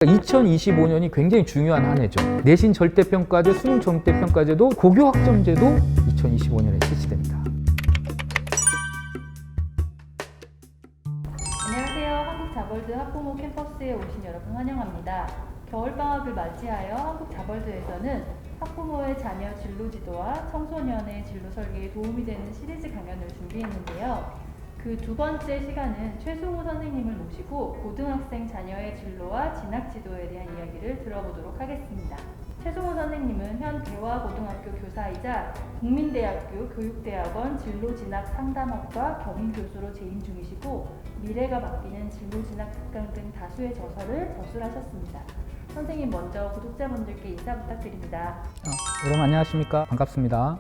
2025년이 굉장히 중요한 한 해죠. 내신 절대평가제, 수능 절대평가제도 고교 학점제도 2025년에 실시됩니다. 안녕하세요. 한국자벌드 학부모 캠퍼스에 오신 여러분 환영합니다. 겨울방학을 맞이하여 한국자벌드에서는 학부모의 자녀 진로 지도와 청소년의 진로 설계에 도움이 되는 시리즈 강연을 준비했는데요. 그 두 번째 시간은 최승우 선생님을 모시고 고등학생 자녀의 진로와 진학 지도에 대한 이야기를 들어보도록 하겠습니다. 최승우 선생님은 현 대화고등학교 교사이자 국민대학교 교육대학원 진로진학 상담학과 겸임교수로 재임 중이시고 미래가 바뀌는 진로진학 특강 등 다수의 저서를 저술하셨습니다. 선생님 먼저 구독자분들께 인사 부탁드립니다. 여러분 안녕하십니까? 반갑습니다.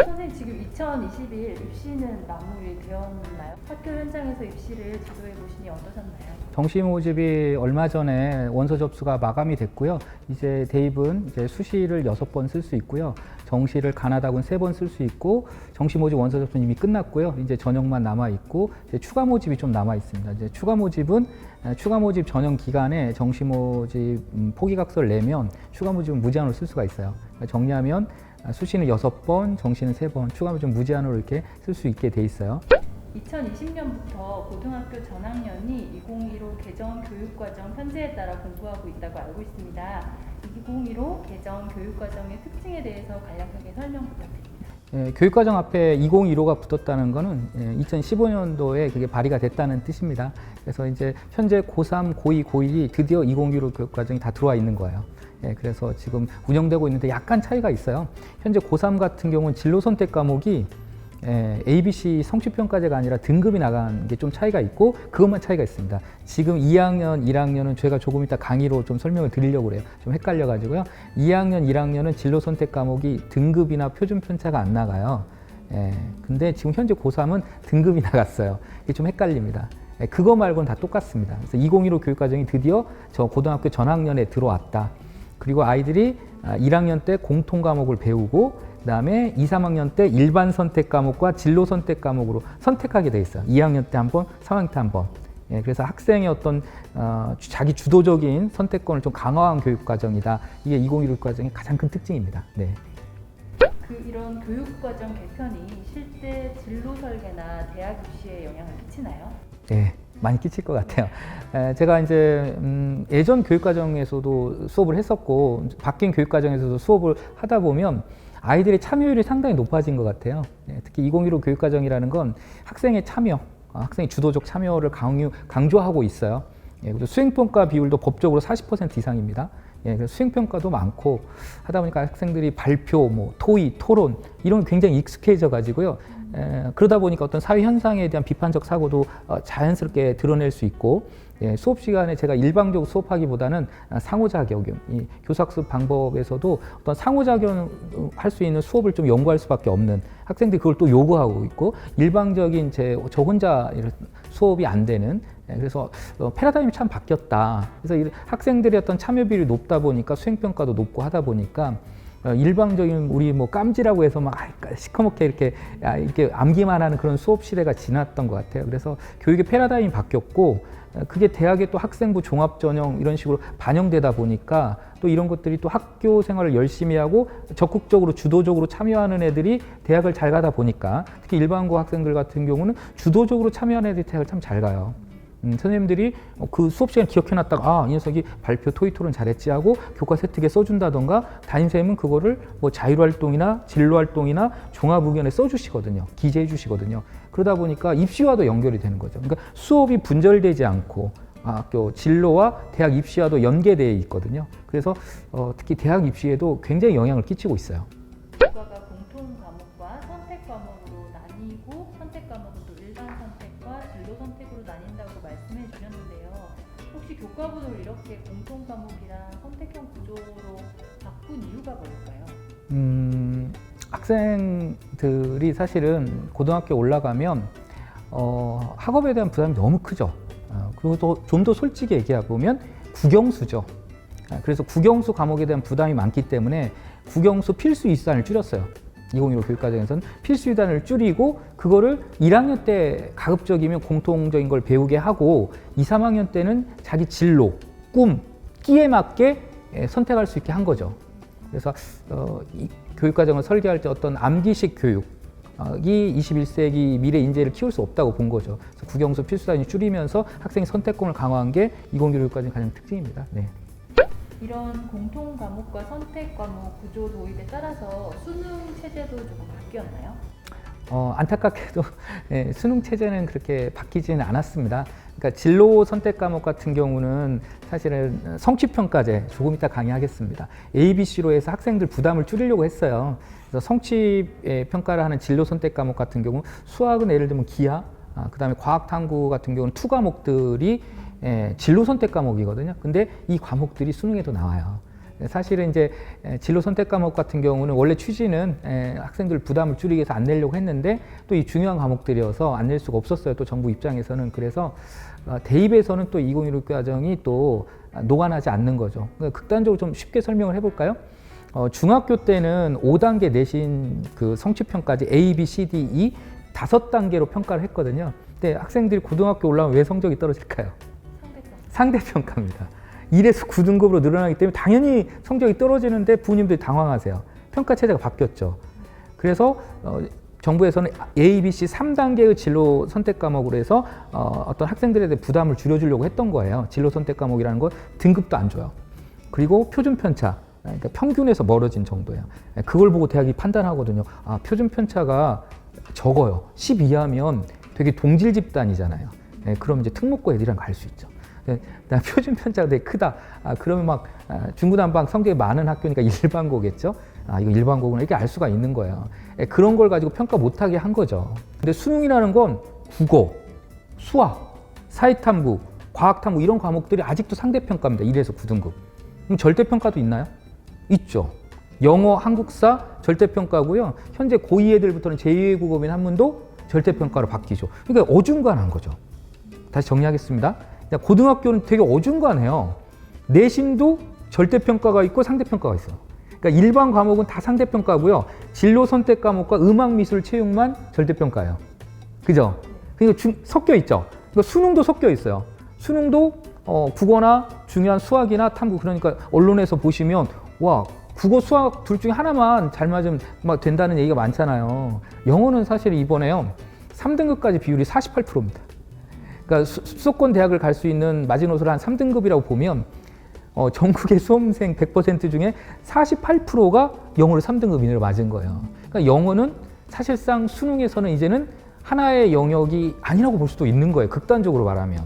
선생님 지금 2021 입시는 마무리되었나요? 학교 현장에서 입시를 지도해 보시니 어떠셨나요? 정시 모집이 얼마 전에 원서 접수가 마감이 됐고요. 이제 대입은 이제 수시를 6번 쓸 수 있고요. 정시를 가나다군 3번 쓸 수 있고, 정시 모집 원서 접수는 이미 끝났고요. 이제 전형만 남아 있고, 이제 추가 모집이 좀 남아 있습니다. 이제 추가 모집은 추가 모집 전형 기간에 정시 모집 포기각서를 내면 추가 모집은 무제한으로 쓸 수가 있어요. 그러니까 정리하면 수시는 6번, 정시는 3번, 추가 모집은 무제한으로 이렇게 쓸 수 있게 돼 있어요. 2020년부터 고등학교 전학년이 2015 개정 교육과정 편제에 따라 공부하고 있다고 알고 있습니다. 2015 개정 교육과정의 특징에 대해서 간략하게 설명 부탁드립니다. 교육과정 앞에 2015가 붙었다는 것은 2015년도에 그게 발의가 됐다는 뜻입니다. 그래서 이제 현재 고3, 고2, 고1이 드디어 2015 교육과정이 다 들어와 있는 거예요. 그래서 지금 운영되고 있는데 약간 차이가 있어요. 현재 고3 같은 경우는 진로 선택 과목이 ABC 성취평가제가 아니라 등급이 나간 게 좀 차이가 있고, 그것만 차이가 있습니다. 지금 2학년, 1학년은 제가 조금 이따 강의로 좀 설명을 드리려고 그래요. 좀 헷갈려가지고요. 2학년, 1학년은 진로 선택 과목이 등급이나 표준 편차가 안 나가요. 근데 지금 현재 고3은 등급이 나갔어요. 이게 좀 헷갈립니다. 그거 말고는 다 똑같습니다. 그래서 2015 교육과정이 드디어 저 고등학교 전학년에 들어왔다. 그리고 아이들이 1학년 때 공통 과목을 배우고, 그 다음에 2, 3학년 때 일반 선택 과목과 진로 선택 과목으로 선택하게 돼 있어요. 2학년 때 한 번, 3학년 때 한 번. 그래서 학생의 어떤 자기 주도적인 선택권을 좀 강화한 교육 과정이다. 이게 2015 과정의 가장 큰 특징입니다. 네. 이런 교육과정 개편이 실제 진로 설계나 대학 입시에 영향을 끼치나요? 네, 많이 끼칠 것 같아요. 제가 이제 예전 교육과정에서도 수업을 했었고, 바뀐 교육과정에서도 수업을 하다 보면 아이들의 참여율이 상당히 높아진 것 같아요. 특히 2015 교육과정이라는 건 학생의 참여, 학생의 주도적 참여를 강조하고 있어요. 그리고 수행평가 비율도 법적으로 40% 이상입니다. 그래서 수행평가도 많고 하다 보니까 학생들이 발표, 뭐 토의, 토론 이런 게 굉장히 익숙해져 가지고요. 그러다 보니까 어떤 사회 현상에 대한 비판적 사고도 자연스럽게 드러낼 수 있고, 수업 시간에 제가 일방적으로 수업하기보다는 상호작용, 이 교사학습 방법에서도 어떤 상호작용 할 수 있는 수업을 좀 연구할 수밖에 없는, 학생들이 그걸 또 요구하고 있고, 일방적인 저 혼자 수업이 안 되는, 그래서 패러다임이 참 바뀌었다. 그래서 학생들의 어떤 참여 비율이 높다 보니까 수행평가도 높고 하다 보니까 일방적인 우리 뭐 깜지라고 해서 막 시커멓게 이렇게 암기만 하는 그런 수업 시대가 지났던 것 같아요. 그래서 교육의 패러다임이 바뀌었고, 그게 대학의 또 학생부 종합전형 이런 식으로 반영되다 보니까 또 이런 것들이 또 학교 생활을 열심히 하고 적극적으로 주도적으로 참여하는 애들이 대학을 잘 가다 보니까, 특히 일반고 학생들 같은 경우는 주도적으로 참여하는 애들이 대학을 참 잘 가요. 선생님들이 그 수업 시간 기억해놨다가 이 녀석이 발표 토의 토론 잘했지 하고 교과 세특에 써준다던가, 담임선생님은 그거를 뭐 자율활동이나 진로활동이나 종합의견에 써주시거든요. 기재해 주시거든요. 그러다 보니까 입시와도 연결이 되는 거죠. 그러니까 수업이 분절되지 않고 학교 진로와 대학 입시와도 연계되어 있거든요. 그래서 특히 대학 입시에도 굉장히 영향을 끼치고 있어요. 교과가 공통 과목과 선택 과목으로 나뉘고, 선택 과목은 또 일반 선택과 진로 선택으로 나뉜다고 말씀해 주셨는데요. 혹시 교과부를 이렇게 공통 과목이랑 선택형 구조로 바꾼 이유가 뭘까요? 학생들이 사실은 고등학교 올라가면 학업에 대한 부담이 너무 크죠. 그리고 좀 더 솔직히 얘기해보면 국영수죠. 그래서 국영수 과목에 대한 부담이 많기 때문에 국영수 필수 이수단을 줄였어요. 2015 교육과정에서는 필수 유단을 줄이고 그거를 1학년 때 가급적이면 공통적인 걸 배우게 하고 2, 3학년 때는 자기 진로, 꿈, 끼에 맞게 선택할 수 있게 한 거죠. 그래서 이 교육과정을 설계할 때 어떤 암기식 교육이 21세기 미래 인재를 키울 수 없다고 본 거죠. 그래서 국영수 필수 단위 줄이면서 학생의 선택권을 강화한 게 20 교육과정의 가장 특징입니다. 네. 이런 공통 과목과 선택 과목 구조 도입에 따라서 수능 체제도 조금 바뀌었나요? 안타깝게도 수능 체제는 그렇게 바뀌지는 않았습니다. 그러니까 진로 선택 과목 같은 경우는 사실은 성취평가제 조금 이따 강의하겠습니다. ABC로 해서 학생들 부담을 줄이려고 했어요. 그래서 성취 평가를 하는 진로 선택 과목 같은 경우 수학은 예를 들면 기하, 그다음에 과학 탐구 같은 경우는 투 과목들이 진로 선택 과목이거든요. 근데 이 과목들이 수능에도 나와요. 사실은 이제 진로 선택 과목 같은 경우는 원래 취지는 학생들 부담을 줄이기 위해서 안 내려고 했는데 또 이 중요한 과목들이어서 안 낼 수가 없었어요. 또 정부 입장에서는. 그래서 대입에서는 또 2016 과정이 또 노관하지 않는 거죠. 그러니까 극단적으로 좀 쉽게 설명을 해볼까요? 중학교 때는 5단계 내신 그 성취평가제 A, B, C, D, E 5단계로 평가를 했거든요. 근데 학생들이 고등학교 올라오면 왜 성적이 떨어질까요? 상대평가입니다. 1에서 9등급으로 늘어나기 때문에 당연히 성적이 떨어지는데 부모님들이 당황하세요. 평가 체제가 바뀌었죠. 그래서 정부에서는 A, B, C 3단계의 진로 선택 과목으로 해서 어떤 학생들에 대해 부담을 줄여주려고 했던 거예요. 진로 선택 과목이라는 건 등급도 안 줘요. 그리고 표준 편차, 그러니까 평균에서 멀어진 정도예요. 그걸 보고 대학이 판단하거든요. 표준 편차가 적어요. 10 이하면 되게 동질 집단이잖아요. 그럼 이제 특목고 애들이랑 갈 수 있죠. 표준 편차가 되게 크다. 그러면 막 중구난방 성적이 많은 학교니까 일반고겠죠. 이거 일반고구나 이렇게 알 수가 있는 거예요. 그런 걸 가지고 평가 못하게 한 거죠. 근데 수능이라는 건 국어, 수학, 사회탐구, 과학탐구 이런 과목들이 아직도 상대평가입니다. 1에서 9등급. 그럼 절대평가도 있나요? 있죠. 영어, 한국사 절대평가고요. 현재 고2 애들부터는 제2외국어민 한문도 절대평가로 바뀌죠. 그러니까 어중간한 거죠. 다시 정리하겠습니다. 고등학교는 되게 어중간해요. 내신도 절대평가가 있고 상대평가가 있어요. 그러니까 일반 과목은 다 상대평가고요. 진로 선택 과목과 음악, 미술, 체육만 절대평가예요. 그죠? 그러니까 섞여 있죠. 그러니까 수능도 섞여 있어요. 수능도 국어나 중요한 수학이나 탐구, 그러니까 언론에서 보시면 와, 국어, 수학 둘 중에 하나만 잘 맞으면 막 된다는 얘기가 많잖아요. 영어는 사실 이번에요. 3등급까지 비율이 48%입니다. 그러니까 수도권 대학을 갈 수 있는 마지노선을 한 3등급이라고 보면 전국의 수험생 100% 중에 48%가 영어를 3등급 이내로 맞은 거예요. 그러니까 영어는 사실상 수능에서는 이제는 하나의 영역이 아니라고 볼 수도 있는 거예요. 극단적으로 말하면.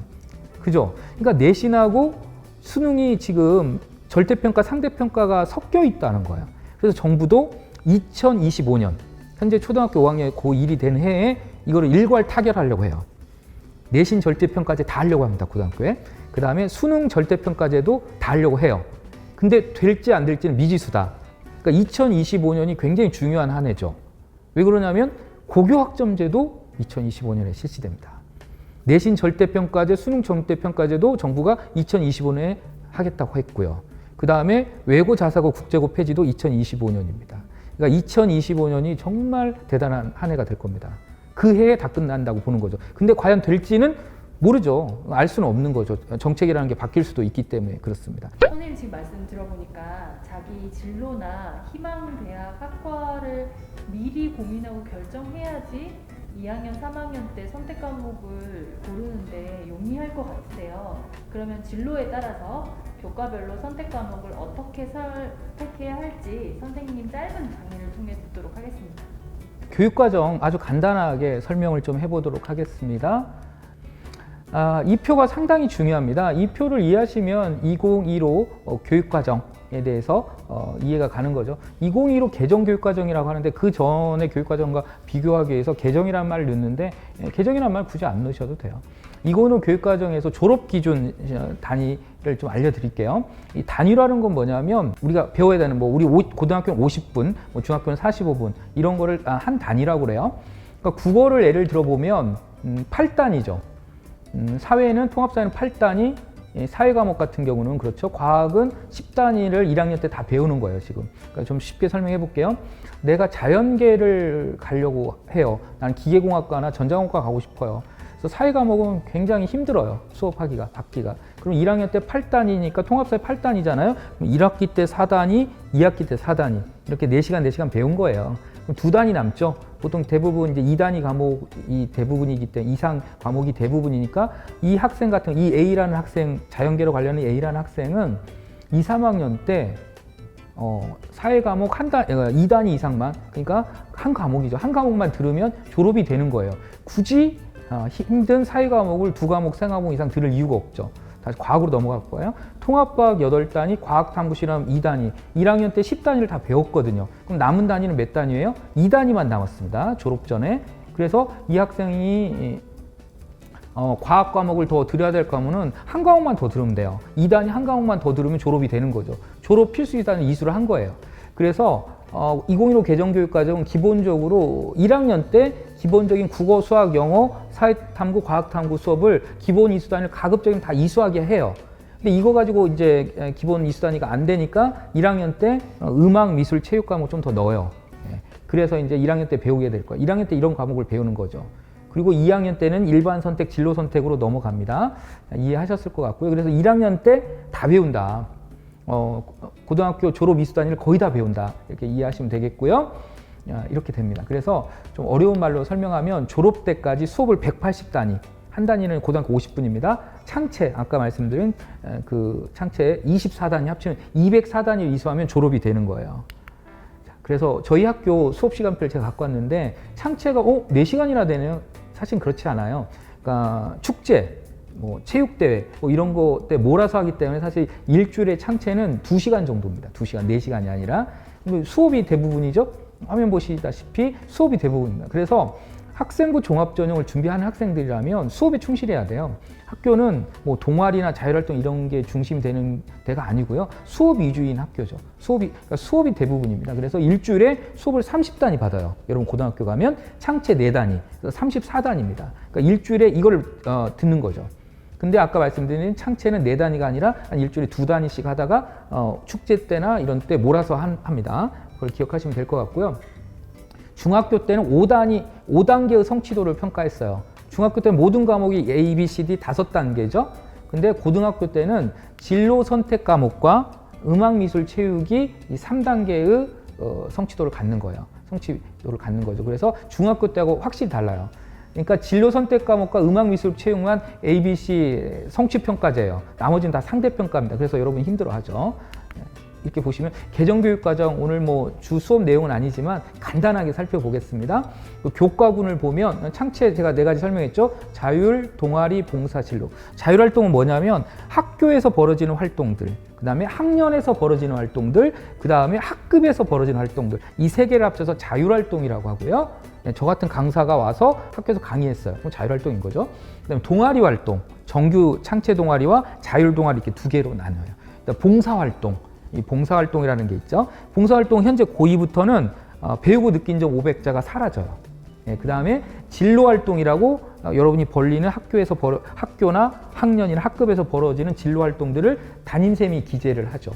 그죠? 그러니까 내신하고 수능이 지금 절대평가, 상대평가가 섞여 있다는 거예요. 그래서 정부도 2025년, 현재 초등학교 5학년 고1이 된 해에 이거를 일괄 타결하려고 해요. 내신 절대평가제 다 하려고 합니다, 고등학교에. 그 다음에 수능 절대평가제도 다 하려고 해요. 근데 될지 안 될지는 미지수다. 그러니까 2025년이 굉장히 중요한 한 해죠. 왜 그러냐면 고교학점제도 2025년에 실시됩니다. 내신 절대평가제, 수능 절대평가제도 정부가 2025년에 하겠다고 했고요. 그 다음에 외고 자사고 국제고 폐지도 2025년입니다. 그러니까 2025년이 정말 대단한 한 해가 될 겁니다. 그 해에 다 끝난다고 보는 거죠. 근데 과연 될지는 모르죠. 알 수는 없는 거죠. 정책이라는 게 바뀔 수도 있기 때문에 그렇습니다. 선생님 지금 말씀 들어보니까 자기 진로나 희망 대학 학과를 미리 고민하고 결정해야지 2학년, 3학년 때 선택 과목을 고르는데 용이할 것 같으세요. 그러면 진로에 따라서 교과별로 선택 과목을 어떻게 선택해야 할지 선생님 짧은 강의를 통해 듣도록 하겠습니다. 교육과정 아주 간단하게 설명을 좀 해보도록 하겠습니다. 이 표가 상당히 중요합니다. 이 표를 이해하시면 2015 교육과정에 대해서 이해가 가는 거죠. 2015 개정교육과정이라고 하는데 그 전에 교육과정과 비교하기 위해서 개정이라는 말을 넣는데 개정이라는 말 굳이 안 넣으셔도 돼요. 2015 교육과정에서 졸업기준 단위를 좀 알려드릴게요. 이 단위라는 건 뭐냐면 우리가 배워야 되는 우리 고등학교는 50분, 중학교는 45분 이런 거를 한 단위라고 그래요. 그러니까 국어를 예를 들어보면 8단위죠. 사회는 통합사회는 8단위, 사회 과목 같은 경우는 그렇죠. 과학은 10단위를 1학년 때 다 배우는 거예요, 지금. 그러니까 좀 쉽게 설명해 볼게요. 내가 자연계를 가려고 해요. 나는 기계공학과나 전자공학과 가고 싶어요. 그래서 사회 과목은 굉장히 힘들어요. 수업하기가, 받기가. 그럼 1학년 때 8단위니까 통합사회 8단위잖아요. 1학기 때 4단위, 2학기 때 4단위. 이렇게 4시간, 4시간 배운 거예요. 그럼 2단위 남죠. 보통 대부분 이제 2단위 과목이 대부분이기 때문에 이상 과목이 대부분이니까 이 학생 같은 이 A라는 학생, 자연계로 관련된 A라는 학생은 2, 3학년 때 사회 과목 2단위 이상만, 그러니까 한 과목이죠. 한 과목만 들으면 졸업이 되는 거예요. 굳이 힘든 사회 과목을 2과목, 3과목 이상 들을 이유가 없죠. 다시 과학으로 넘어갈 거예요. 통합과학 8단위, 과학탐구실험 2단위, 1학년 때 10단위를 다 배웠거든요. 그럼 남은 단위는 몇 단위예요? 2단위만 남았습니다. 졸업 전에. 그래서 이 학생이 과학 과목을 더 들어야 될 거면은 한 과목만 더 들으면 돼요. 2단위 한 과목만 더 들으면 졸업이 되는 거죠. 졸업 필수 이단을 이수를 한 거예요. 그래서 2015 개정교육과정은 기본적으로 1학년 때 기본적인 국어, 수학, 영어, 사회탐구, 과학탐구 수업을 기본 이수 단위를 가급적이면 다 이수하게 해요. 근데 이거 가지고 이제 기본 이수 단위가 안 되니까 1학년 때 음악, 미술, 체육 과목 좀 더 넣어요. 그래서 이제 1학년 때 배우게 될 거예요. 1학년 때 이런 과목을 배우는 거죠. 그리고 2학년 때는 일반 선택, 진로 선택으로 넘어갑니다. 이해하셨을 것 같고요. 그래서 1학년 때 다 배운다. 고등학교 졸업 이수 단위를 거의 다 배운다. 이렇게 이해하시면 되겠고요. 이렇게 됩니다. 그래서 좀 어려운 말로 설명하면 졸업 때까지 수업을 180단위, 한 단위는 고등학교 50분입니다. 창체, 아까 말씀드린 그 창체 24단위 합치면 204단위 이수하면 졸업이 되는 거예요. 그래서 저희 학교 수업 시간표를 제가 갖고 왔는데 창체가 4시간이나 되네요. 사실 그렇지 않아요. 그러니까 축제, 뭐 체육대회 뭐 이런 거 때 몰아서 하기 때문에 사실 일주일의 창체는 2시간 정도입니다. 2시간, 4시간이 아니라. 수업이 대부분이죠. 화면 보시다시피 수업이 대부분입니다. 그래서 학생부 종합전형을 준비하는 학생들이라면 수업에 충실해야 돼요. 학교는 뭐 동아리나 자율활동 이런 게 중심이 되는 데가 아니고요. 수업 위주인 학교죠. 그러니까 수업이 대부분입니다. 그래서 일주일에 수업을 30단위 받아요. 여러분 고등학교 가면 창체 4단위, 34단위입니다. 그러니까 일주일에 이걸 듣는 거죠. 근데 아까 말씀드린 창체는 4단위가 아니라 한 일주일에 2단위씩 하다가 축제 때나 이런 때 몰아서 합니다. 그걸 기억하시면 될 것 같고요. 중학교 때는 5단계의 성취도를 평가했어요. 중학교 때는 모든 과목이 A, B, C, D 5단계죠. 근데 고등학교 때는 진로 선택 과목과 음악, 미술, 체육이 이 3단계의 성취도를 갖는 거예요. 성취도를 갖는 거죠. 그래서 중학교 때하고 확실히 달라요. 그러니까 진로 선택 과목과 음악, 미술, 체육만 A, B, C 성취평가제예요. 나머지는 다 상대평가입니다. 그래서 여러분 힘들어하죠. 이렇게 보시면 개정교육과정 오늘 뭐 주 수업 내용은 아니지만 간단하게 살펴보겠습니다. 교과군을 보면 창체 제가 4가지 설명했죠. 자율, 동아리, 봉사, 진로. 자율활동은 뭐냐면 학교에서 벌어지는 활동들, 그 다음에 학년에서 벌어지는 활동들, 그 다음에 학급에서 벌어지는 활동들, 이 3개를 합쳐서 자율활동이라고 하고요. 저 같은 강사가 와서 학교에서 강의했어요. 그럼 자율활동인 거죠. 그 다음에 동아리 활동, 정규 창체 동아리와 자율 동아리 이렇게 2개로 나눠요. 봉사활동, 이 봉사활동이라는 게 있죠. 봉사활동 현재 고2부터는 배우고 느낀 점 500자가 사라져요. 그 다음에 진로활동이라고 여러분이 벌리는 학교나 학년이나 학급에서 벌어지는 진로활동들을 담임쌤이 기재를 하죠.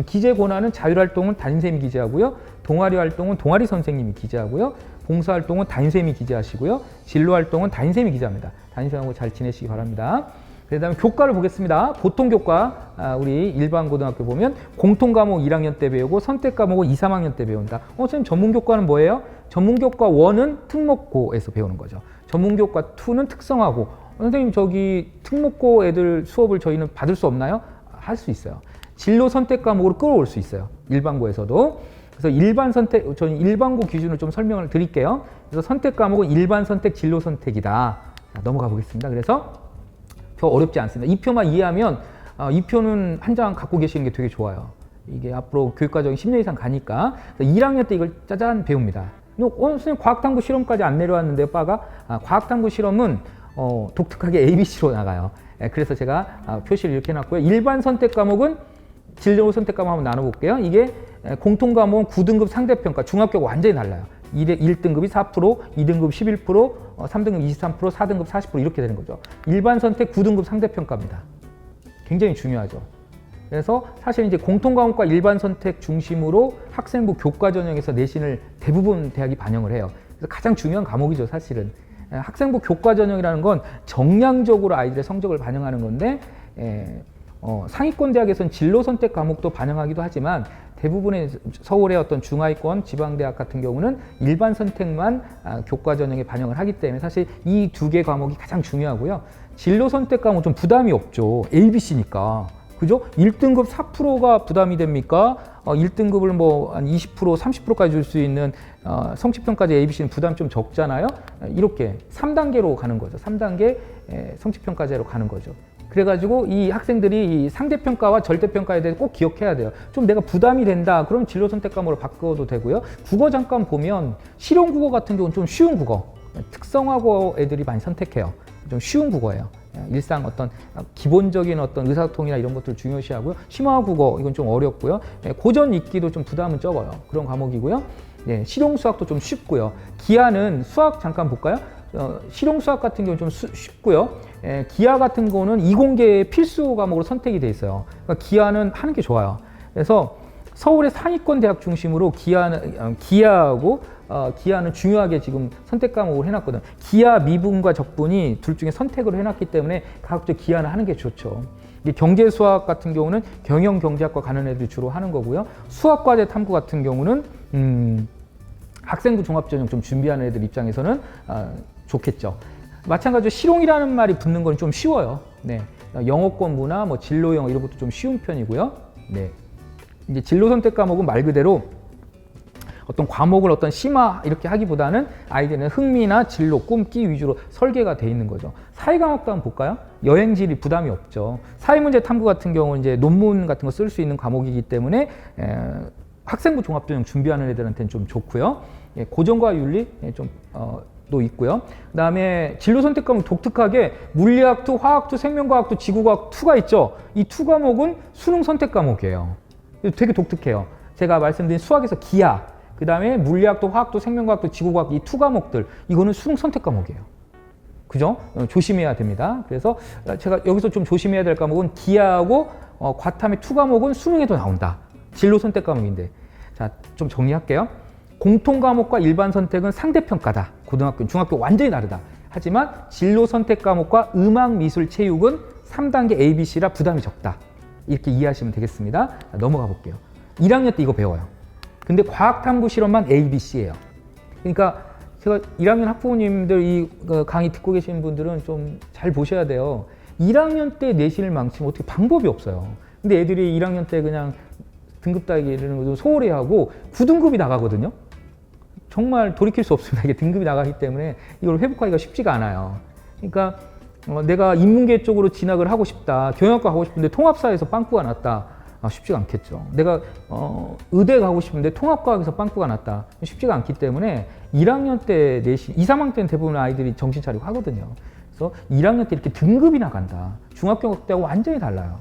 기재 권한은 자율활동은 담임쌤이 기재하고요. 동아리 활동은 동아리 선생님이 기재하고요. 봉사활동은 담임쌤이 기재하시고요. 진로활동은 담임쌤이 기재합니다. 담임쌤하고 잘 지내시기 바랍니다. 그 다음에 교과를 보겠습니다. 보통 교과, 우리 일반 고등학교 보면 공통 과목 1학년 때 배우고 선택 과목은 2, 3학년 때 배운다. 선생님 전문 교과는 뭐예요? 전문 교과 1은 특목고에서 배우는 거죠. 전문 교과 2는 특성화고. 선생님 저기 특목고 애들 수업을 저희는 받을 수 없나요? 할 수 있어요. 진로 선택 과목으로 끌어올 수 있어요. 일반고에서도. 그래서 일반 선택, 저는 일반고 기준으로 좀 설명을 드릴게요. 그래서 선택 과목은 일반 선택, 진로 선택이다. 자, 넘어가 보겠습니다. 그래서 더 어렵지 않습니다. 이 표만 이해하면 이 표는 한 장 갖고 계시는 게 되게 좋아요. 이게 앞으로 교육과정이 10년 이상 가니까 1학년 때 이걸 짜잔 배웁니다. 선생님 과학탐구 실험까지 안 내려왔는데요, 빠가? 과학탐구 실험은 독특하게 ABC로 나가요. 그래서 제가 표시를 이렇게 해놨고요. 일반 선택 과목은 진로 선택 과목 한번 나눠볼게요. 이게 공통 과목은 9등급 상대평가, 중학교가 완전히 달라요. 1등급이 4%, 2등급 11%, 3등급 23%, 4등급 40% 이렇게 되는 거죠. 일반 선택 9등급 상대평가입니다. 굉장히 중요하죠. 그래서 사실 이제 공통과목과 일반 선택 중심으로 학생부 교과 전형에서 내신을 대부분 대학이 반영을 해요. 그래서 가장 중요한 과목이죠, 사실은. 학생부 교과 전형이라는 건 정량적으로 아이들의 성적을 반영하는 건데, 상위권 대학에서는 진로 선택 과목도 반영하기도 하지만 대부분의 서울의 어떤 중하위권 지방대학 같은 경우는 일반 선택만 교과 전형에 반영을 하기 때문에 사실 이 두 개 과목이 가장 중요하고요. 진로 선택 과목은 좀 부담이 없죠. ABC니까. 그죠? 1등급 4%가 부담이 됩니까? 1등급을 뭐 한 20%, 30%까지 줄 수 있는 성취평가제 ABC는 부담이 좀 적잖아요. 이렇게 3단계로 가는 거죠. 3단계 성취평가제로 가는 거죠. 그래가지고 이 학생들이 이 상대평가와 절대평가에 대해서 꼭 기억해야 돼요. 좀 내가 부담이 된다. 그럼 진로 선택 과목으로 바꿔도 되고요. 국어 잠깐 보면 실용국어 같은 경우는 좀 쉬운 국어. 특성화고 애들이 많이 선택해요. 좀 쉬운 국어예요. 일상 어떤 기본적인 어떤 의사소통이나 이런 것들을 중요시하고요. 심화국어 이건 좀 어렵고요. 고전 읽기도 좀 부담은 적어요. 그런 과목이고요. 실용수학도 좀 쉽고요. 기하는 수학 잠깐 볼까요? 실용수학 같은 경우는 좀 쉽고요. 기하 같은 거는 이공계 필수 과목으로 선택이 돼 있어요. 그러니까 기하는 하는 게 좋아요. 그래서 서울의 상위권 대학 중심으로 기하하고 기하는 중요하게 지금 선택 과목을 해놨거든. 기하, 미분과 적분이 둘 중에 선택을 해놨기 때문에 가급적 기하는 하는 게 좋죠. 경제 수학 같은 경우는 경영 경제학과 가는 애들이 주로 하는 거고요. 수학과제 탐구 같은 경우는 학생부 종합전형 좀 준비하는 애들 입장에서는 좋겠죠. 마찬가지로 실용이라는 말이 붙는 건 좀 쉬워요. 네. 영어권 문화, 뭐 진로 영어 이런 것도 좀 쉬운 편이고요. 네. 이제 진로 선택 과목은 말 그대로 어떤 과목을 어떤 심화 이렇게 하기보다는 아이들은 흥미나 진로, 꿈기 위주로 설계가 돼 있는 거죠. 사회 과목도 한번 볼까요? 여행질이 부담이 없죠. 사회문제 탐구 같은 경우는 이제 논문 같은 거 쓸 수 있는 과목이기 때문에 학생부 종합전형 준비하는 애들한테는 좀 좋고요. 고전과 윤리 또 있고요. 그다음에 진로 선택 과목 독특하게 물리학 2, 화학 2, 생명과학 2, 지구과학 2가 있죠. 이 2 과목은 수능 선택 과목이에요. 되게 독특해요. 제가 말씀드린 수학에서 기하, 그다음에 물리학도, 화학도, 생명과학도, 지구과학 이 2 과목들 이거는 수능 선택 과목이에요. 그죠? 조심해야 됩니다. 그래서 제가 여기서 좀 조심해야 될 과목은 기하하고 과탐의 2 과목은 수능에도 나온다. 진로 선택 과목인데. 자, 좀 정리할게요. 공통 과목과 일반 선택은 상대평가다. 고등학교, 중학교 완전히 다르다. 하지만 진로 선택 과목과 음악, 미술, 체육은 3단계 ABC라 부담이 적다. 이렇게 이해하시면 되겠습니다. 자, 넘어가 볼게요. 1학년 때 이거 배워요. 근데 과학탐구 실험만 ABC예요. 그러니까 제가 1학년 학부모님들 이 강의 듣고 계신 분들은 좀 잘 보셔야 돼요. 1학년 때 내신을 망치면 어떻게 방법이 없어요. 근데 애들이 1학년 때 그냥 등급 따기 이러는 것도 소홀히 하고 9등급이 나가거든요. 정말 돌이킬 수 없습니다. 이게 등급이 나가기 때문에 이걸 회복하기가 쉽지가 않아요. 그러니까 내가 인문계 쪽으로 진학을 하고 싶다. 경영학과 가고 싶은데 통합사에서 빵꾸가 났다. 쉽지가 않겠죠. 내가 의대 가고 싶은데 통합과학에서 빵꾸가 났다. 쉽지가 않기 때문에 1학년 때 내신, 2, 3학년 때는 대부분 아이들이 정신 차리고 하거든요. 그래서 1학년 때 이렇게 등급이 나간다. 중학교 때하고 완전히 달라요.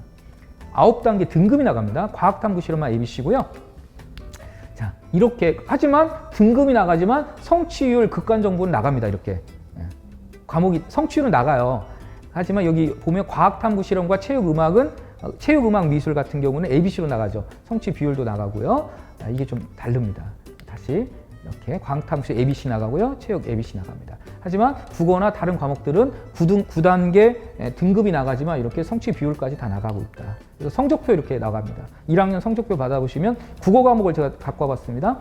9단계 등급이 나갑니다. 과학탐구 실험만 ABC고요. 자, 이렇게 하지만 등급이 나가지만 성취율, 극간정보는 나갑니다. 이렇게 과목이 성취율은 나가요. 하지만 여기 보면 과학탐구 실험과 체육음악은 체육음악 미술 같은 경우는 ABC로 나가죠. 성취 비율도 나가고요. 이게 좀 다릅니다. 다시 이렇게 과학탐구 ABC 나가고요. 체육 ABC 나갑니다. 하지만 국어나 다른 과목들은 9단계 등급이 나가지만 이렇게 성취 비율까지 다 나가고 있다. 그래서 성적표 이렇게 나갑니다. 1학년 성적표 받아보시면 국어 과목을 제가 갖고 와봤습니다.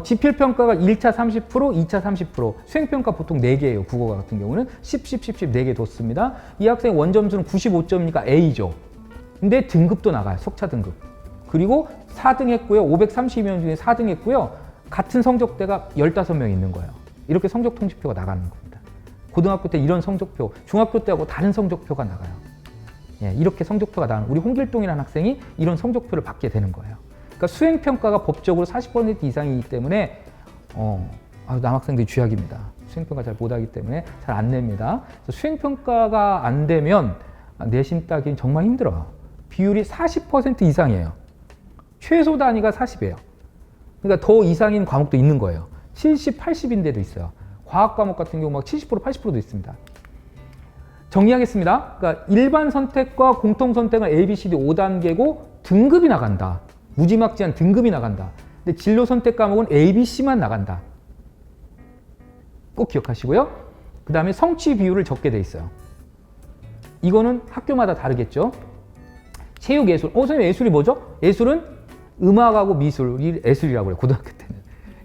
지필평가가 1차 30%, 2차 30%, 수행평가 보통 4개예요. 국어 같은 경우는 10, 4개 뒀습니다. 이 학생 원점수는 95점이니까 A죠. 근데 등급도 나가요. 속차 등급. 그리고 4등 했고요. 530명 중에 4등 했고요. 같은 성적대가 15명 있는 거예요. 이렇게 성적 통지표가 나가는 겁니다. 고등학교 때 이런 성적표, 중학교 때하고 다른 성적표가 나가요. 이렇게 성적표가 나가는, 우리 홍길동이라는 학생이 이런 성적표를 받게 되는 거예요. 그러니까 수행평가가 법적으로 40% 이상이기 때문에 남학생들이 쥐약입니다. 수행평가 잘 못하기 때문에 잘 안 냅니다. 수행평가가 안 되면 내신 따기는 정말 힘들어요. 비율이 40% 이상이에요. 최소 단위가 40이에요. 그러니까 더 이상인 과목도 있는 거예요. 70, 80인데도 있어요. 과학 과목 같은 경우 막 70%, 80%도 있습니다. 정리하겠습니다. 그러니까 일반 선택과 공통 선택은 A, B, C, D 5단계고 등급이 나간다. 무지막지한 등급이 나간다. 근데 진로 선택 과목은 A, B, C만 나간다. 꼭 기억하시고요. 그 다음에 성취 비율을 적게 돼 있어요. 이거는 학교마다 다르겠죠. 체육, 예술. 선생님 예술이 뭐죠? 예술은 음악하고 미술이 예술이라고 그래요. 고등학교 때는.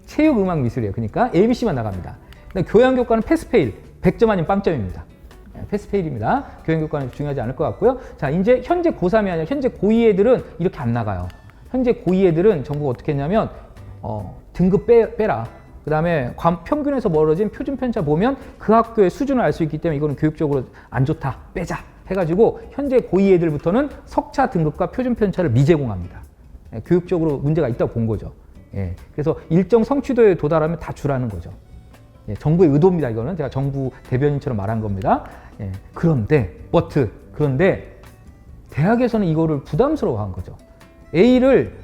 체육, 음악, 미술이에요. 그러니까 A, B, C만 나갑니다. 교양교과는 패스페일. 100점 아니면 빵점입니다. 패스페일입니다. 교양교과는 중요하지 않을 것 같고요. 자, 이제 현재 고3이 아니라 현재 고2 애들은 이렇게 안 나가요. 현재 고2 애들은 전부 어떻게 했냐면 등급 빼라. 그 다음에 평균에서 멀어진 표준 편차 보면 그 학교의 수준을 알 수 있기 때문에 이거는 교육적으로 안 좋다. 빼자. 해가지고 현재 고2 애들부터는 석차 등급과 표준 편차를 미제공합니다. 교육적으로 문제가 있다고 본 거죠. 그래서 일정 성취도에 도달하면 다 주라는 거죠. 정부의 의도입니다. 이거는 제가 정부 대변인처럼 말한 겁니다. 그런데 그런데 대학에서는 이거를 부담스러워한 거죠. A를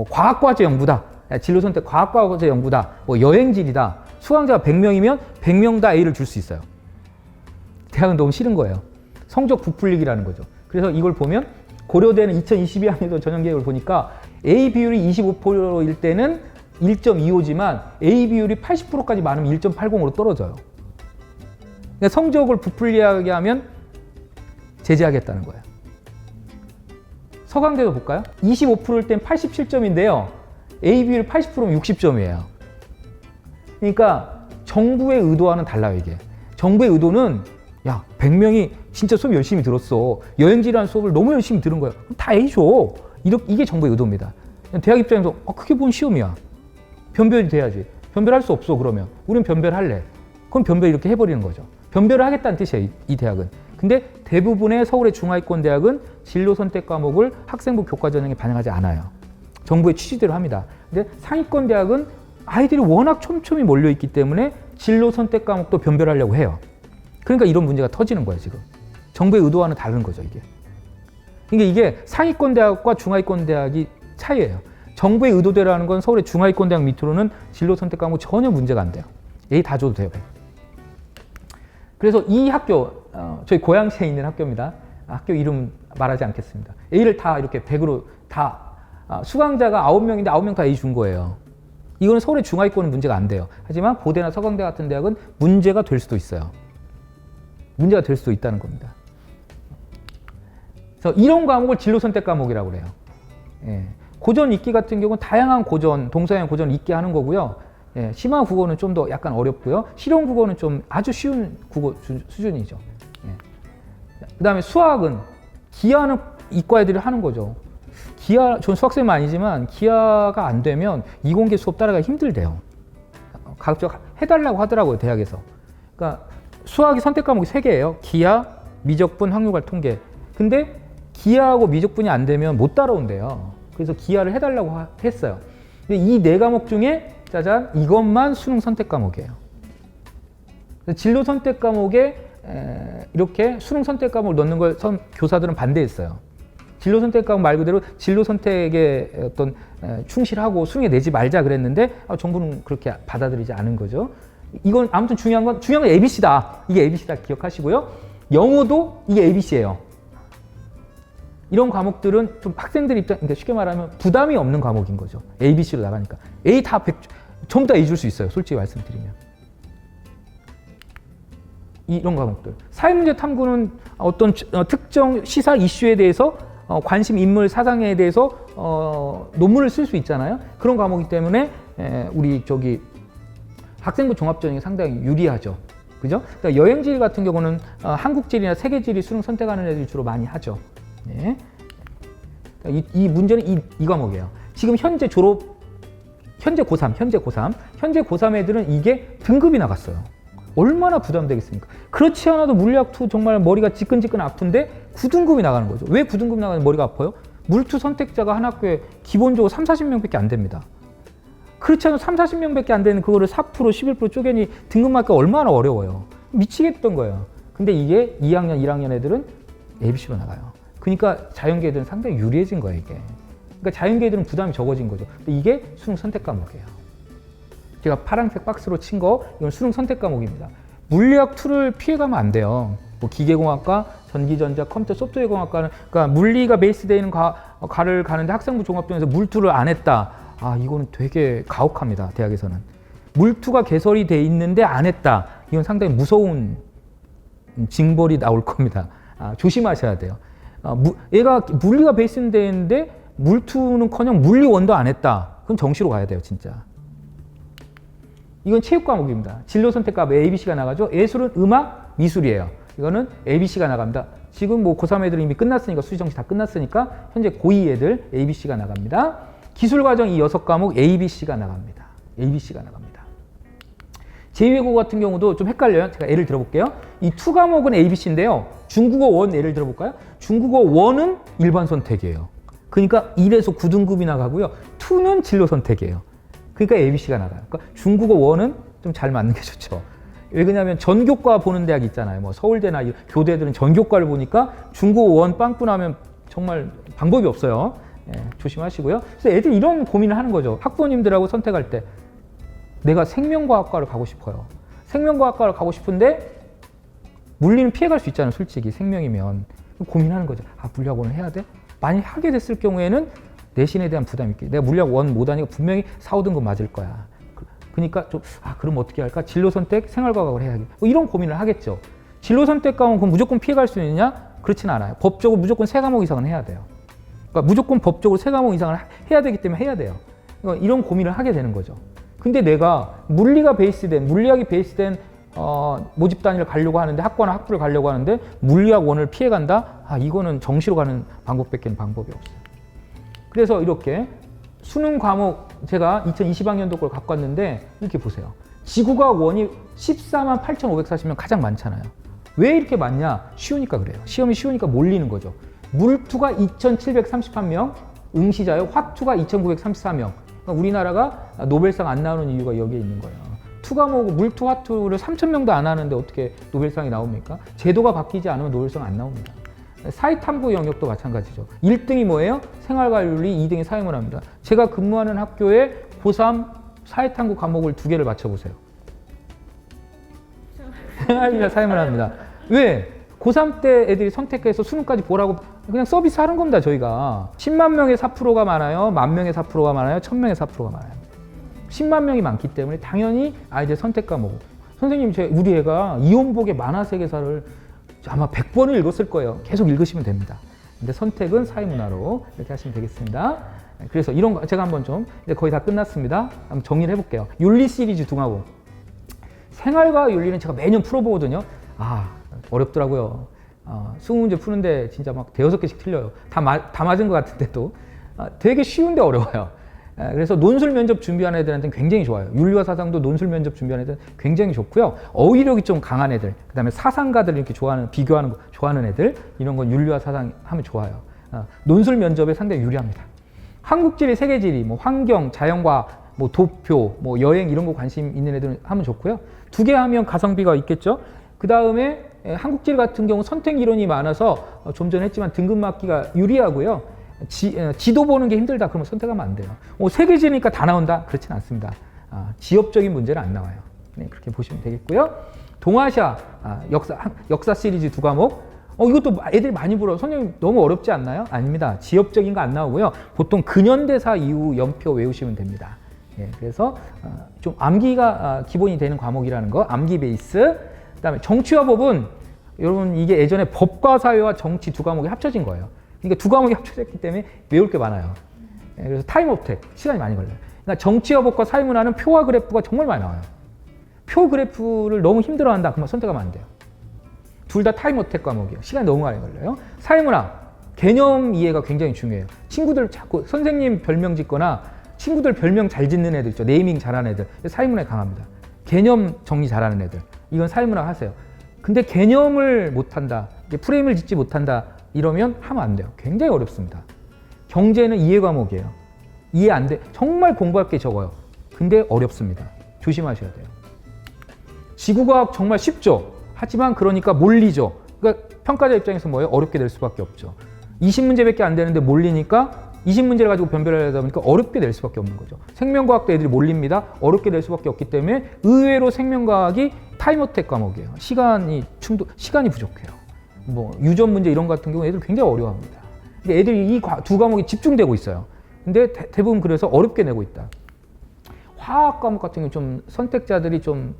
과학과제 연구다. 진로선택 과학과제 연구다. 여행질이다. 수강자가 100명이면 100명 다 A를 줄 수 있어요. 대학은 너무 싫은 거예요. 성적 부풀리기라는 거죠. 그래서 이걸 보면 고려대는 2022학년도 전형계획을 보니까 A 비율이 25%일 때는 1.25지만 A 비율이 80%까지 많으면 1.80으로 떨어져요. 그러니까 성적을 부풀리게 하면 제재하겠다는 거예요. 서강대도 볼까요? 25%일 땐 87점인데요. A 비율이 80%면 60점이에요. 그러니까 정부의 의도와는 달라요, 이게. 정부의 의도는 야, 100명이 진짜 수업 열심히 들었어. 여행지라는 수업을 너무 열심히 들은 거야. 다 A 줘. 이게 정부의 의도입니다. 대학 입장에서 그게 뭔 시험이야. 변별이 돼야지. 변별할 수 없어, 그러면. 우린 변별할래. 그럼 변별 이렇게 해버리는 거죠. 변별을 하겠다는 뜻이에요, 이 대학은. 근데 대부분의 서울의 중하위권 대학은 진로 선택 과목을 학생부 교과 전형에 반영하지 않아요. 정부의 취지대로 합니다. 근데 상위권 대학은 아이들이 워낙 촘촘히 몰려있기 때문에 진로 선택 과목도 변별하려고 해요. 그러니까 이런 문제가 터지는 거예요, 지금. 정부의 의도와는 다른 거죠, 이게. 그러니까 이게 상위권 대학과 중하위권 대학이 차이예요. 정부의 의도대로 하는 건 서울의 중하위권 대학 밑으로는 진로 선택 과목 전혀 문제가 안 돼요. A 다 줘도 돼요. 그래서 이 학교, 저희 고양시에 있는 학교입니다. 학교 이름 말하지 않겠습니다. A를 다 이렇게 100으로 다, 수강자가 9명인데 9명 다 A 준 거예요. 이거는 서울의 중하위권은 문제가 안 돼요. 하지만 고대나 서강대 같은 대학은 문제가 될 수도 있어요. 문제가 될 수도 있다는 겁니다. 그래서 이런 과목을 진로 선택 과목이라고 그래요. 고전 읽기 같은 경우는 다양한 고전, 동서양 고전을 읽게 하는 거고요. 심화 국어는 좀 더 약간 어렵고요. 실용 국어는 좀 아주 쉬운 국어 수준이죠. 그 다음에 수학은 기하는 이과 애들이 하는 거죠. 기하, 전 수학생은 아니지만 기하가 안 되면 이공계 수업 따라가기 힘들대요. 가급적 해달라고 하더라고요, 대학에서. 그러니까 수학이 선택 과목이 3개예요. 기하, 미적분, 확률과 통계. 근데 기하하고 미적분이 안 되면 못 따라온대요. 그래서 기하를 해달라고 했어요. 근데 이 4과목 중에 짜잔, 이것만 수능 선택 과목이에요. 진로 선택 과목에 이렇게 수능 선택 과목을 넣는 걸 교사들은 반대했어요. 진로 선택 과목 말 그대로 진로 선택에 어떤 충실하고 수능에 내지 말자 그랬는데 정부는 그렇게 받아들이지 않은 거죠. 이건 아무튼 중요한 건 ABC다. 이게 ABC다 기억하시고요. 영어도 이게 ABC예요. 이런 과목들은 좀 학생들 입장, 그러니까 쉽게 말하면 부담이 없는 과목인 거죠. ABC로 나가니까. A 다 100, 전부 다 A 줄 수 있어요. 솔직히 말씀드리면. 이런 과목들. 사회문제 탐구는 어떤 특정 시사 이슈에 대해서 관심 인물 사상에 대해서 논문을 쓸 수 있잖아요. 그런 과목이기 때문에 우리 학생부 종합전형이 상당히 유리하죠. 그죠? 그러니까 여행지 같은 경우는 한국지리나 세계지리 수능 선택하는 애들이 주로 많이 하죠. 네. 이 문제는 이 과목이에요. 지금 현재 고3 애들은 이게 등급이 나갔어요. 얼마나 부담되겠습니까? 그렇지 않아도 물리학2 정말 머리가 지끈지끈 아픈데 9등급이 나가는 거죠. 왜 9등급이 나가는 머리가 아파요? 물투 선택자가 한 학교에 기본적으로 3, 40명밖에 안 됩니다. 그렇지 않아도 3, 40명밖에 안 되는 그거를 4%, 11% 쪼개니 등급 맞기가 얼마나 어려워요. 미치겠던 거예요. 근데 이게 2학년, 1학년 애들은 ABC로 나가요. 그러니까 자연계 애들은 상당히 유리해진 거예요, 이게. 그러니까 자연계 애들은 부담이 적어진 거죠. 근데 이게 수능 선택 과목이에요. 제가 파란색 박스로 친 거, 이건 수능 선택 과목입니다. 물리학 2를 피해가면 안 돼요. 뭐 기계공학과, 전기전자, 컴퓨터, 소프트웨어공학과는 그러니까 물리가 베이스되어 있는 과를 가는데 학생부 종합병에서 물 2를 안 했다. 아, 이거는 되게 가혹합니다. 대학에서는. 물 2가 개설이 돼 있는데 안 했다. 이건 상당히 무서운 징벌이 나올 겁니다. 아, 조심하셔야 돼요. 얘가 물리가 베이스인데 물 2는커녕 물리 1도 안 했다. 그건 정시로 가야 돼요, 진짜. 이건 체육 과목입니다. 진로 선택과 ABC가 나가죠. 예술은 음악, 미술이에요. 이거는 ABC가 나갑니다. 지금 뭐 고3 애들 이미 끝났으니까 수시 정시 다 끝났으니까 현재 고2 애들 ABC가 나갑니다. 기술 과정 이 6과목 ABC가 나갑니다. ABC가 나갑니다. 제2외국어 같은 경우도 좀 헷갈려요. 제가 예를 들어볼게요. 이 2과목은 ABC인데요. 중국어 1 예를 들어볼까요? 중국어 1은 일반 선택이에요. 그러니까 1에서 9등급이 나가고요. 2는 진로 선택이에요. 그러니까 ABC가 나가요. 그러니까 중국어 1은 좀 잘 맞는 게 좋죠. 왜 그러냐면 전교과 보는 대학 있잖아요. 뭐 서울대나 교대들은 전교과를 보니까 중국어 1 빵꾸 나면 정말 방법이 없어요. 예, 조심하시고요. 그래서 애들이 이런 고민을 하는 거죠. 학부모님들하고 선택할 때 내가 생명과학과를 가고 싶어요. 생명과학과를 가고 싶은데 물리는 피해갈 수 있잖아요. 솔직히 생명이면. 고민하는 거죠. 아, 물리학원을 해야 돼? 만약 하게 됐을 경우에는 내신에 대한 부담이 있겠지. 내가 물리학 1 못하니까 분명히 4, 5등급 맞을 거야. 그러니까 좀 그럼 어떻게 할까? 진로 선택, 생활과학을 해야지. 뭐 이런 고민을 하겠죠. 진로 선택 과목은 그럼 무조건 피해갈 수 있느냐? 그렇지는 않아요. 법적으로 무조건 3과목 이상은 해야 돼요. 그러니까 무조건 법적으로 3과목 이상을 해야 되기 때문에 해야 돼요. 그러니까 이런 고민을 하게 되는 거죠. 근데 내가 물리학이 베이스된 모집 단위를 가려고 하는데 학과나 학부를 가려고 하는데 물리학 1을 피해간다? 아, 이거는 정시로 가는 방법밖에 방법이 없어요. 그래서 이렇게 수능 과목 제가 2020학년도 걸 갖고 왔는데 이렇게 보세요. 지구과학 1이 14만 8,540명 가장 많잖아요. 왜 이렇게 많냐? 쉬우니까 그래요. 시험이 쉬우니까 몰리는 거죠. 물2가 2,731명, 응시자요. 화2가 2,934명. 그러니까 우리나라가 노벨상 안 나오는 이유가 여기에 있는 거예요. 2과목 물2, 화2를 3,000명도 안 하는데 어떻게 노벨상이 나옵니까? 제도가 바뀌지 않으면 노벨상 안 나옵니다. 사회탐구 영역도 마찬가지죠. 1등이 뭐예요? 생활과윤리, 2등이 사회문화입니다. 제가 근무하는 학교에 고3 사회탐구 과목을 2개를 맞춰보세요. 생활과 사회문화입니다. 왜? 고3 때 애들이 선택해서 수능까지 보라고 그냥 서비스 하는 겁니다, 저희가. 10만 명의 4%가 많아요? 10,000명의 4%가 많아요? 1,000명의 4%가 많아요. 10만 명이 많기 때문에 당연히 아이들 선택 과목. 선생님, 우리 애가 이온복의 만화세계사를 아마 100번을 읽었을 거예요. 계속 읽으시면 됩니다. 근데 선택은 사회문화로 이렇게 하시면 되겠습니다. 그래서 이런 거 제가 한번 좀 이제 거의 다 끝났습니다. 한번 정리를 해볼게요. 윤리 시리즈 2과목. 생활과 윤리는 제가 매년 풀어보거든요. 아, 어렵더라고요. 20문제 푸는데 진짜 막 5-6개씩 틀려요. 다 맞은 것 같은데도 되게 쉬운데 어려워요. 그래서 논술 면접 준비하는 애들한테는 굉장히 좋아요. 윤리와 사상도 논술 면접 준비하는 애들은 굉장히 좋고요. 어휘력이 좀 강한 애들, 그 다음에 사상가들 이렇게 비교하는 거 좋아하는 애들, 이런 건 윤리와 사상 하면 좋아요. 논술 면접에 상당히 유리합니다. 한국지리, 세계지리, 뭐 환경, 자연과학, 뭐 도표, 뭐 여행 이런 거 관심 있는 애들은 하면 좋고요. 2개 하면 가성비가 있겠죠. 그 다음에 한국지리 같은 경우 선택 이론이 많아서 좀 전에 했지만 등급 맞기가 유리하고요. 지도 보는 게 힘들다 그러면 선택하면 안 돼요. 세계지니까 다 나온다? 그렇진 않습니다. 지역적인 문제는 안 나와요. 네, 그렇게 보시면 되겠고요. 동아시아 역사 시리즈 2과목. 이것도 애들이 많이 물어요. 선생님 너무 어렵지 않나요? 아닙니다. 지역적인 거 안 나오고요. 보통 근현대사 이후 연표 외우시면 됩니다. 예, 그래서 좀 암기가 기본이 되는 과목이라는 거, 암기 베이스. 그다음에 정치와 법은 여러분 이게 예전에 법과 사회와 정치 2과목이 합쳐진 거예요. 그러니까 2과목이 합쳐졌기 때문에 외울 게 많아요. 예, 그래서 타임 어택 시간이 많이 걸려요. 그러니까 정치와 법과 사회문화는 표와 그래프가 정말 많이 나와요. 표 그래프를 너무 힘들어한다 그러면 선택하면 안 돼요. 둘 다 타임 어택 과목이에요. 시간이 너무 많이 걸려요. 사회문화 개념 이해가 굉장히 중요해요. 친구들 자꾸 선생님 별명 짓거나 친구들 별명 잘 짓는 애들 있죠. 네이밍 잘하는 애들. 사회문화에 강합니다. 개념 정리 잘하는 애들. 이건 사회문화 하세요. 근데 개념을 못한다. 프레임을 짓지 못한다. 이러면 하면 안 돼요. 굉장히 어렵습니다. 경제는 이해 과목이에요. 이해 안 돼. 정말 공부할 게 적어요. 근데 어렵습니다. 조심하셔야 돼요. 지구과학 정말 쉽죠. 하지만 그러니까 몰리죠. 그러니까 평가자 입장에서 뭐예요? 어렵게 될 수밖에 없죠. 20문제밖에 안 되는데 몰리니까 20문제를 가지고 변별을 하다 보니까 어렵게 낼 수밖에 없는 거죠. 생명과학도 애들이 몰립니다. 어렵게 낼 수밖에 없기 때문에 의외로 생명과학이 타임어택 과목이에요. 시간이 부족해요. 뭐 유전 문제 이런 거 같은 경우 애들 굉장히 어려워합니다. 근데 애들이 이 두 과목이 집중되고 있어요. 근데 대부분 그래서 어렵게 내고 있다. 화학 과목 같은 경우 좀 선택자들이 좀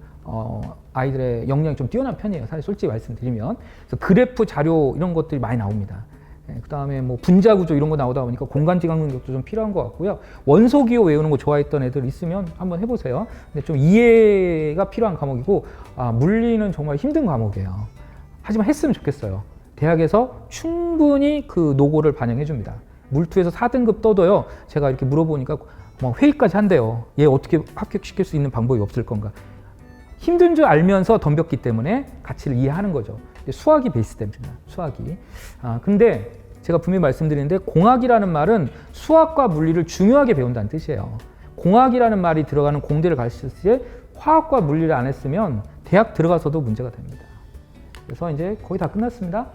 아이들의 역량이 좀 뛰어난 편이에요. 사실 솔직히 말씀드리면. 그래서 그래프 자료 이런 것들이 많이 나옵니다. 그 다음에 뭐 분자 구조 이런 거 나오다 보니까 공간지각 능력도 좀 필요한 것 같고요. 원소 기호 외우는 거 좋아했던 애들 있으면 한번 해보세요. 근데 좀 이해가 필요한 과목이고, 물리는 정말 힘든 과목이에요. 하지만 했으면 좋겠어요. 대학에서 충분히 그 노고를 반영해 줍니다. 물투에서 4등급 떠도요. 제가 이렇게 물어보니까 막 회의까지 한대요. 얘 어떻게 합격시킬 수 있는 방법이 없을 건가. 힘든 줄 알면서 덤볐기 때문에 가치를 이해하는 거죠. 수학이 베이스됩니다. 수학이. 근데 제가 분명히 말씀드리는데 공학이라는 말은 수학과 물리를 중요하게 배운다는 뜻이에요. 공학이라는 말이 들어가는 공대를 갔을 때 화학과 물리를 안 했으면 대학 들어가서도 문제가 됩니다. 그래서 이제 거의 다 끝났습니다.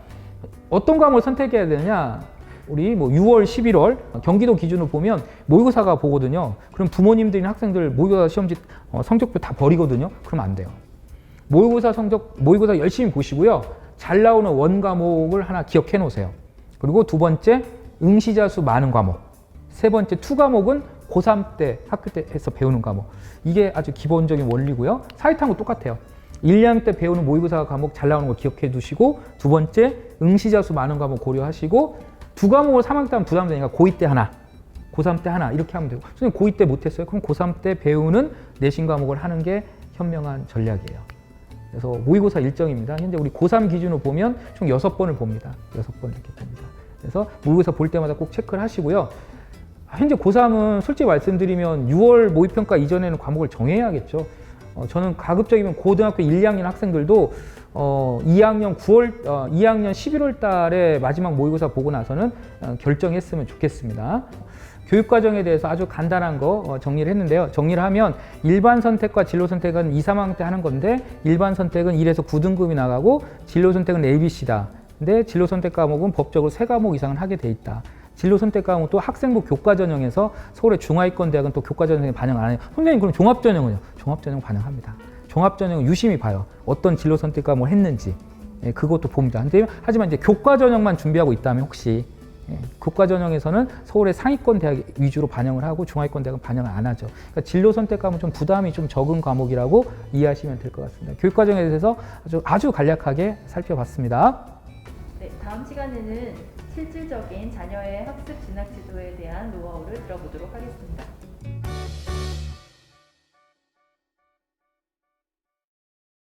어떤 과목을 선택해야 되느냐? 우리 뭐 6월, 11월 경기도 기준으로 보면 모의고사가 보거든요. 그럼 부모님들이나 학생들 모의고사 시험지 성적표 다 버리거든요. 그러면 안 돼요. 모의고사 열심히 보시고요. 잘 나오는 원 과목을 하나 기억해 놓으세요. 그리고 두 번째, 응시자 수 많은 과목. 세 번째, 투 과목은 고3 때 학교 때 해서 배우는 과목. 이게 아주 기본적인 원리고요. 사회탐구 똑같아요. 1, 2학년 때 배우는 모의고사 과목 잘 나오는 거 기억해 두시고, 두 번째, 응시자 수 많은 과목 고려하시고, 두 과목을 3학년 때 하면 부담되니까 고2 때 하나, 고3 때 하나 이렇게 하면 되고, 선생님 고2 때 못했어요? 그럼 고3 때 배우는 내신 과목을 하는 게 현명한 전략이에요. 그래서 모의고사 일정입니다. 현재 우리 고3 기준으로 보면 총 6번을 봅니다. 6번 이렇게 봅니다. 그래서 모의고사 볼 때마다 꼭 체크를 하시고요. 현재 고3은 솔직히 말씀드리면 6월 모의평가 이전에는 과목을 정해야겠죠. 저는 가급적이면 고등학교 1, 2학년 학생들도 2학년 11월 달에 마지막 모의고사 보고 나서는 결정했으면 좋겠습니다. 교육과정에 대해서 아주 간단한 거 정리를 했는데요. 정리를 하면 일반 선택과 진로 선택은 2, 3학년 때 하는 건데, 일반 선택은 1에서 9등급이 나가고 진로 선택은 ABC다. 근데 진로 선택 과목은 법적으로 3과목 이상은 하게 돼 있다. 진로 선택 과목도 학생부 교과 전형에서 서울의 중하위권 대학은 또 교과 전형에 반영 안 해요. 선생님 그럼 종합 전형은요? 종합 전형 반영합니다. 종합 전형은 유심히 봐요. 어떤 진로 선택 과목을 했는지. 그것도 봅니다. 근데 하지만 이제 교과 전형만 준비하고 있다면 혹시 교과 전형에서는 서울의 상위권 대학 위주로 반영을 하고 중하위권 대학은 반영을 안 하죠. 그러니까 진로 선택 과목은 좀 부담이 좀 적은 과목이라고 이해하시면 될 것 같습니다. 교육 과정에 대해서 아주 간략하게 살펴봤습니다. 네, 다음 시간에는 실질적인 자녀의 학습 진학 지도에 대한 노하우를 들어보도록 하겠습니다.